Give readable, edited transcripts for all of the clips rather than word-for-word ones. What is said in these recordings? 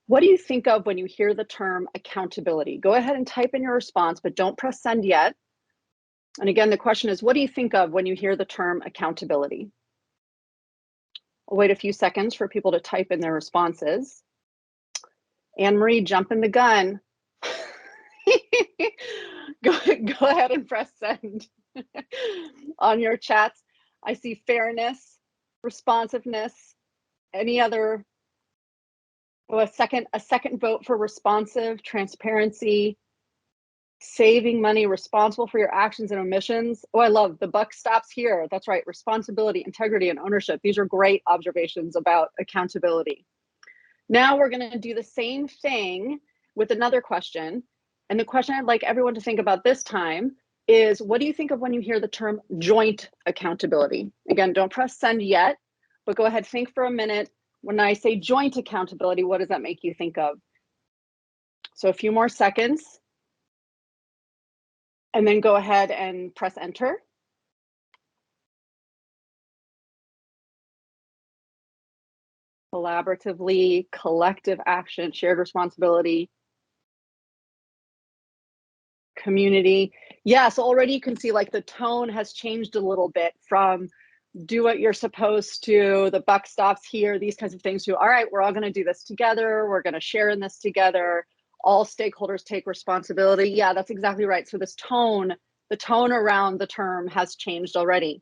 What do you think of when you hear the term accountability? Go ahead and type in your response, but don't press send yet. And again, the question is, what do you think of when you hear the term accountability? I'll wait a few seconds for people to type in their responses. Anne-Marie, jumping the gun. Go ahead and press send on your chats. I see fairness, responsiveness, any other. Oh, a second vote for responsive, transparency, saving money, responsible for your actions and omissions. Oh, I love the buck stops here. That's right. Responsibility, integrity, and ownership. These are great observations about accountability. Now we're going to do the same thing with another question. And the question I'd like everyone to think about this time is, what do you think of when you hear the term joint accountability? Again, don't press send yet, but go ahead, think for a minute. When I say joint accountability, what does that make you think of? So a few more seconds. And then go ahead and press enter. Collaboratively, collective action, shared responsibility, community. Yes, already you can see like the tone has changed a little bit from do what you're supposed to, the buck stops here, these kinds of things to, all right, we're all going to do this together. We're going to share in this together. All stakeholders take responsibility. Yeah, that's exactly right. So this tone, the tone around the term has changed already.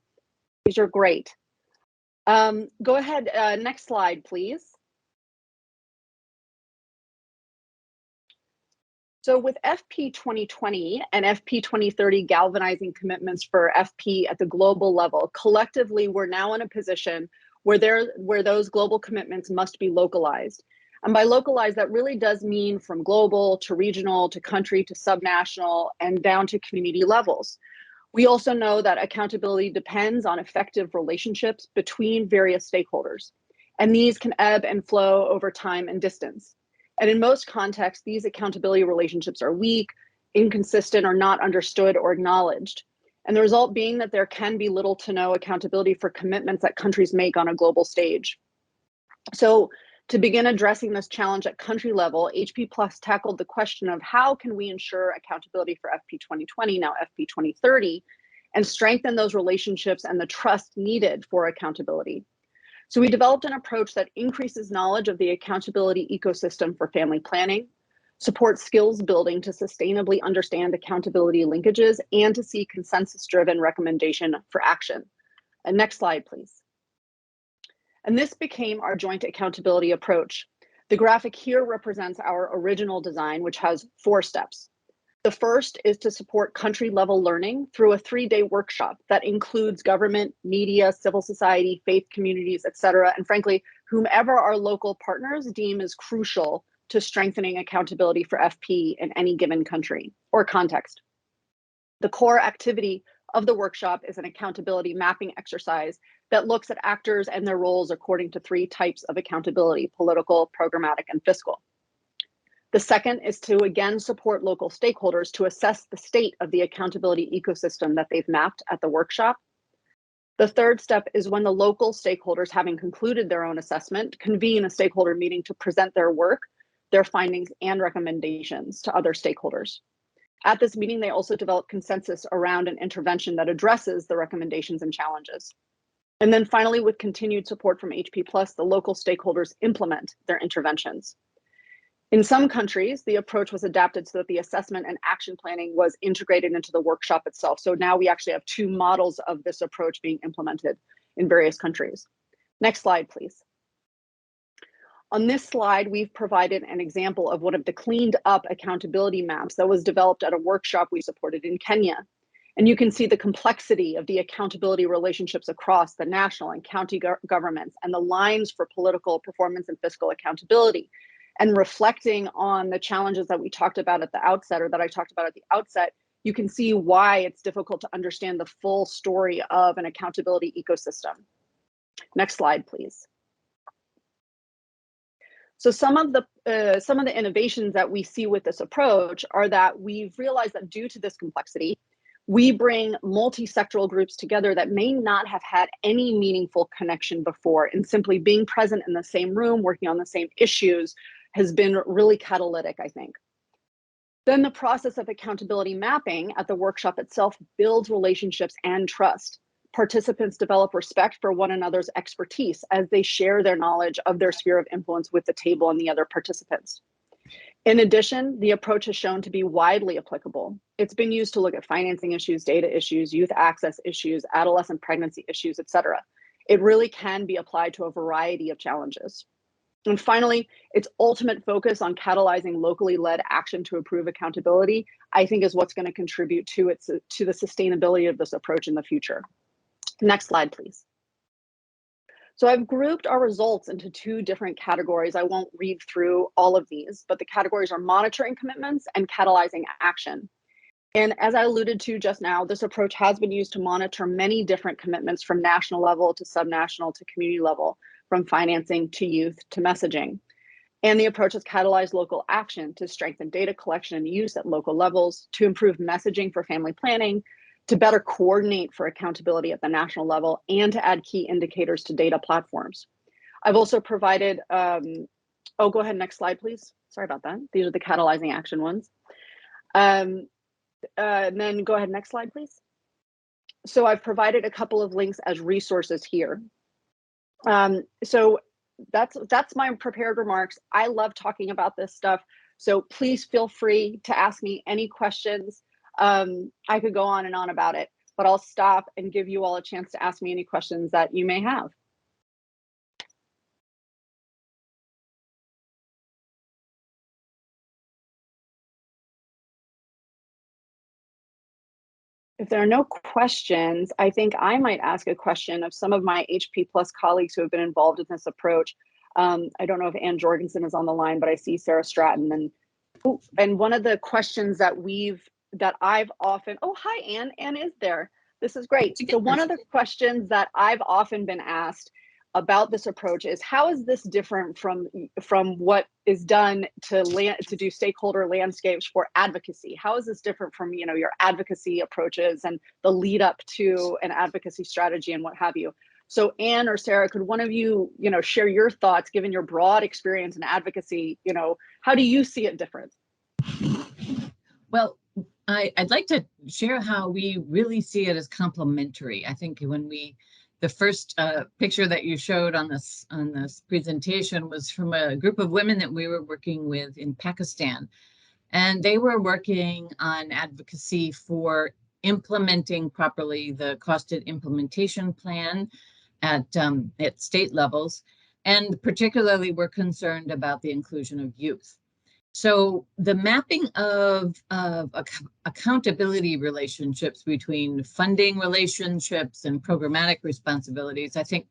These are great. Go ahead, next slide, please. So with FP 2020 and FP 2030 galvanizing commitments for FP at the global level, collectively, we're now in a position where those global commitments must be localized. And by localized, that really does mean from global to regional to country to subnational and down to community levels. We also know that accountability depends on effective relationships between various stakeholders, and these can ebb and flow over time and distance. And in most contexts, these accountability relationships are weak, inconsistent, or not understood or acknowledged. And the result being that there can be little to no accountability for commitments that countries make on a global stage. So to begin addressing this challenge at country level, HP Plus tackled the question of how can we ensure accountability for FP 2020, now FP 2030, and strengthen those relationships and the trust needed for accountability. So we developed an approach that increases knowledge of the accountability ecosystem for family planning, supports skills building to sustainably understand accountability linkages, and to see consensus-driven recommendation for action. And next slide, please. And this became our joint accountability approach. The graphic here represents our original design, which has 4 steps. The first is to support country-level learning through a 3-day workshop that includes government, media, civil society, faith communities, et cetera, and frankly, whomever our local partners deem is crucial to strengthening accountability for FP in any given country or context. The core activity of the workshop is an accountability mapping exercise that looks at actors and their roles according to 3 types of accountability: political, programmatic, and fiscal. The second is to again support local stakeholders to assess the state of the accountability ecosystem that they've mapped at the workshop. The third step is when the local stakeholders, having concluded their own assessment, convene a stakeholder meeting to present their work, their findings, and recommendations to other stakeholders. At this meeting, they also develop consensus around an intervention that addresses the recommendations and challenges. And then finally, with continued support from HP Plus, the local stakeholders implement their interventions. In some countries, the approach was adapted so that the assessment and action planning was integrated into the workshop itself. So now we actually have 2 models of this approach being implemented in various countries. Next slide, please. On this slide, we've provided an example of one of the cleaned up accountability maps that was developed at a workshop we supported in Kenya. And you can see the complexity of the accountability relationships across the national and county governments and the lines for political, performance, and fiscal accountability. And reflecting on the challenges that we talked about at the outset, or that I talked about at the outset, you can see why it's difficult to understand the full story of an accountability ecosystem. Next slide, please. So some of the innovations that we see with this approach are that we've realized that due to this complexity, we bring multi-sectoral groups together that may not have had any meaningful connection before, and simply being present in the same room, working on the same issues, has been really catalytic, I think. Then the process of accountability mapping at the workshop itself builds relationships and trust. Participants develop respect for one another's expertise as they share their knowledge of their sphere of influence with the table and the other participants. In addition, the approach is shown to be widely applicable. It's been used to look at financing issues, data issues, youth access issues, adolescent pregnancy issues, etc. It really can be applied to a variety of challenges. And finally, its ultimate focus on catalyzing locally led action to improve accountability, I think, is what's going to contribute to the sustainability of this approach in the future. Next slide, please. So I've grouped our results into two different categories. I won't read through all of these, but the categories are monitoring commitments and catalyzing action. And as I alluded to just now, this approach has been used to monitor many different commitments from national level to subnational to community level, from financing to youth to messaging. And the approach has catalyzed local action to strengthen data collection and use at local levels, to improve messaging for family planning, to better coordinate for accountability at the national level, and to add key indicators to data platforms. I've also provided, oh, go ahead, next slide, please. Sorry about that. These are the catalyzing action ones. And then go ahead, next slide, please. So I've provided a couple of links as resources here. So that's my prepared remarks. I love talking about this stuff. So please feel free to ask me any questions. I could go on and on about it, but I'll stop and give you all a chance to ask me any questions that you may have. If there are no questions, I think I might ask a question of some of my HP Plus colleagues who have been involved in this approach. I don't know if Ann Jorgensen is on the line, but I see Sarah Stratton. And one of the questions that I've often, oh, hi, Ann. Ann is there. This is great. So one of the questions that I've often been asked about this approach is, how is this different from what is done to do stakeholder landscapes for advocacy? How is this different from, your advocacy approaches and the lead up to an advocacy strategy and what have you? So Ann or Sarah, could one of you, share your thoughts, given your broad experience in advocacy, how do you see it different? Well, I'd like to share how we really see it as complementary. I think the first picture that you showed on this presentation was from a group of women that we were working with in Pakistan, and they were working on advocacy for implementing properly the costed implementation plan at state levels, and particularly were concerned about the inclusion of youth. So the mapping of accountability relationships between funding relationships and programmatic responsibilities, I think,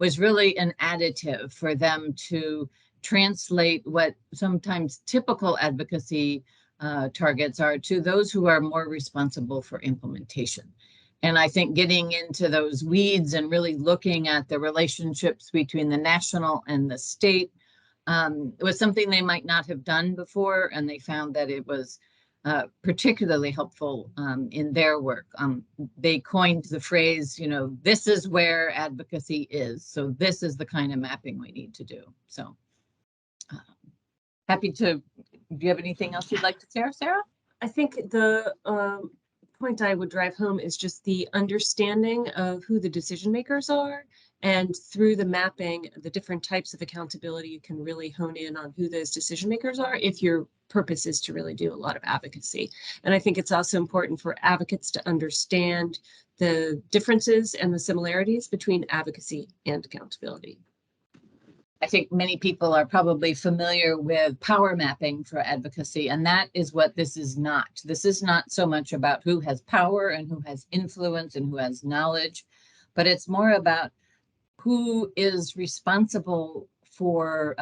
was really an additive for them to translate what sometimes typical advocacy targets are to those who are more responsible for implementation. And I think getting into those weeds and really looking at the relationships between the national and the state was something they might not have done before, and they found that it was particularly helpful in their work. They coined the phrase, this is where advocacy is. So this is the kind of mapping we need to do. So happy to, do you have anything else you'd like to share, Sarah? I think the point I would drive home is just the understanding of who the decision makers are. And through the mapping, the different types of accountability, you can really hone in on who those decision makers are if your purpose is to really do a lot of advocacy. And I think it's also important for advocates to understand the differences and the similarities between advocacy and accountability. I think many people are probably familiar with power mapping for advocacy, and that is what this is not. This is not so much about who has power and who has influence and who has knowledge, but it's more about who is responsible for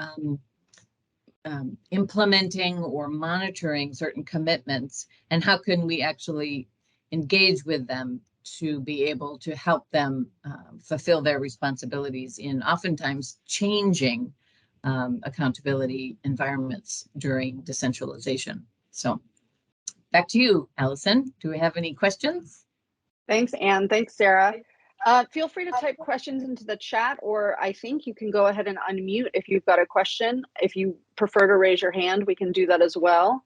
implementing or monitoring certain commitments, and how can we actually engage with them to be able to help them fulfill their responsibilities in oftentimes changing accountability environments during decentralization. So back to you, Allison. Do we have any questions? Thanks, Ann. Thanks, Sarah. Feel free to type questions into the chat, or I think you can go ahead and unmute if you've got a question. If you prefer to raise your hand, we can do that as well.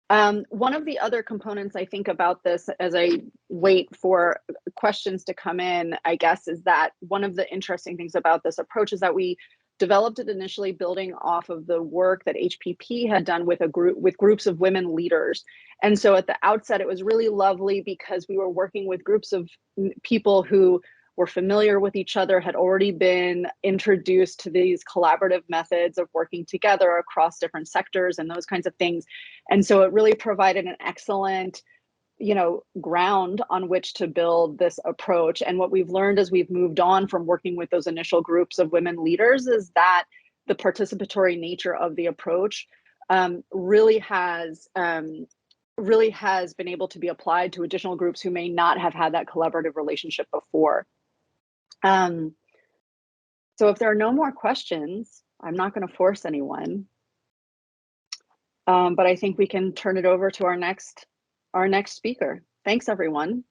One of the other components I think about this as I wait for questions to come in, I guess, is that one of the interesting things about this approach is that we developed it initially building off of the work that HPP had done with groups of women leaders. And so at the outset, it was really lovely because we were working with groups of people who were familiar with each other, had already been introduced to these collaborative methods of working together across different sectors and those kinds of things. And so it really provided an excellent, ground on which to build this approach. And what we've learned as we've moved on from working with those initial groups of women leaders is that the participatory nature of the approach really has been able to be applied to additional groups who may not have had that collaborative relationship before. So if there are no more questions, I'm not going to force anyone. But I think we can turn it over to our next speaker. Thanks, everyone.